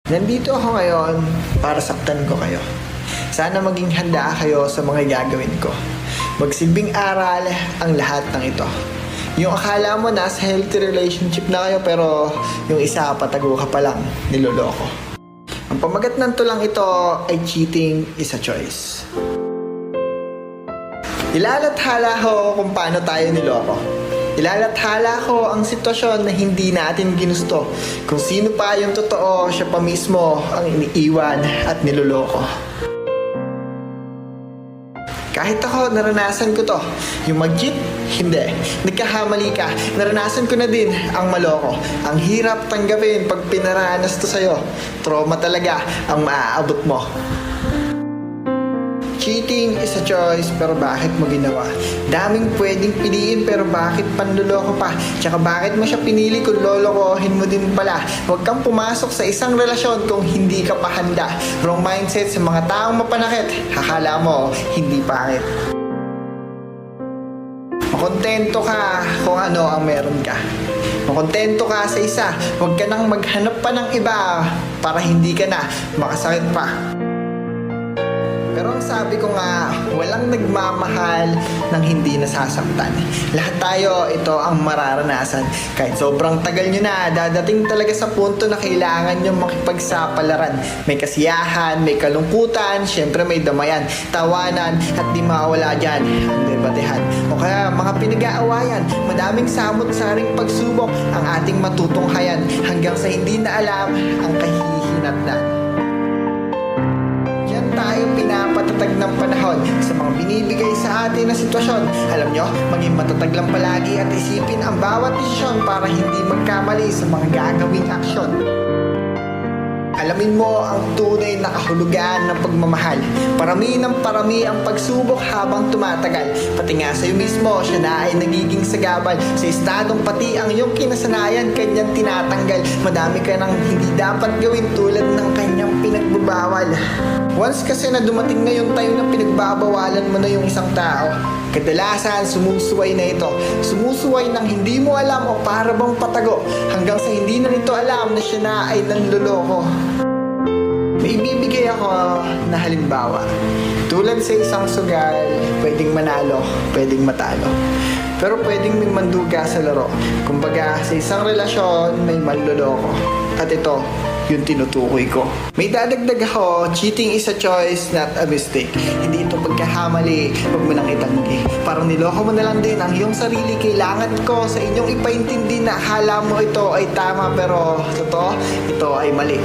Nandito ako ngayon para saktan ko kayo. Sana maging handa kayo sa mga gagawin ko. Magsilbing aral ang lahat ng ito. Yung akala mo nasa healthy relationship na kayo pero yung isa patago ka pa lang, niloloko. Ang pamagat ng tulang ito ay cheating is a choice. Ilalathala ko kung paano tayo niloko. Ilalathala ko ang sitwasyon na hindi natin ginusto. Kung sino pa yung totoo, siya pa mismo ang iniiwan at niloloko. Kahit ako, naranasan ko to. Yung mag-cheat, hindi. Nagkahamali ka. Naranasan ko na din ang maloko. Ang hirap tanggapin pag pinaranas to sa'yo. Trauma talaga ang maaabot mo. Cheating is a choice, pero bakit mo ginawa? Daming pwedeng piliin, pero bakit panluloko pa? Tsaka bakit mo siya pinili kung lolokohin mo din pala? Huwag kang pumasok sa isang relasyon kung hindi ka pa handa. Wrong mindset sa mga taong mapanakit. Akala mo, hindi pangit. Makontento ka kung ano ang meron ka. Makontento ka sa isa. Huwag ka nang maghanap pa ng iba para hindi ka na makasakit pa. Pero ang sabi ko nga, walang nagmamahal ng hindi nasasaktan. Lahat tayo, ito ang mararanasan. Kahit sobrang tagal nyo na, dadating talaga sa punto na kailangan nyo makipagsapalaran. May kasiyahan, may kalungkutan, syempre may damayan, tawanan, at di mawala dyan ang debatehan. O kaya mga pinag-aawayan, madaming samot-saring pagsubok ang ating matutunghayan hanggang sa hindi na alam ang kahihinatnan. Tayo pinapatatag ng panahon sa mga binibigay sa atin na sitwasyon. Alam nyo, maging matatag lang palagi at isipin ang bawat desisyon para hindi magkamali sa mga gagawing aksyon. Alamin mo ang tunay na kahulugan ng pagmamahal. Parami ng parami ang pagsubok habang tumatagal. Pati nga sa'yo mismo, siya na ay nagiging sagabal. Sa estadong pati ang iyong kinasanayan, kanyang tinatanggal. Madami ka nang hindi dapat gawin tulad ng kanyang pinagbabawal. Once kasi na dumating na yung time na pinagbabawalan mo na yung isang tao, kadalasan sumusuway na ito. Sumusuway ng hindi mo alam o para bang patago hanggang sa hindi na nito alam na siya na ay nanloloko. May ibibigay ako na halimbawa. Tulad sa isang sugal, pwedeng manalo, pwedeng matalo. Pero pwedeng may manduga sa laro. Kumbaga, sa isang relasyon, may manloloko. At ito, yung tinutukoy ko. May dadagdag ako, cheating is a choice, not a mistake. Hindi ito pagkahamali, huwag mo nang itanggi. Parang niloko mo na lang din ang iyong sarili. Kailangan ko sa inyong ipaintindi na akala mo ito ay tama pero totoo, ito ay mali.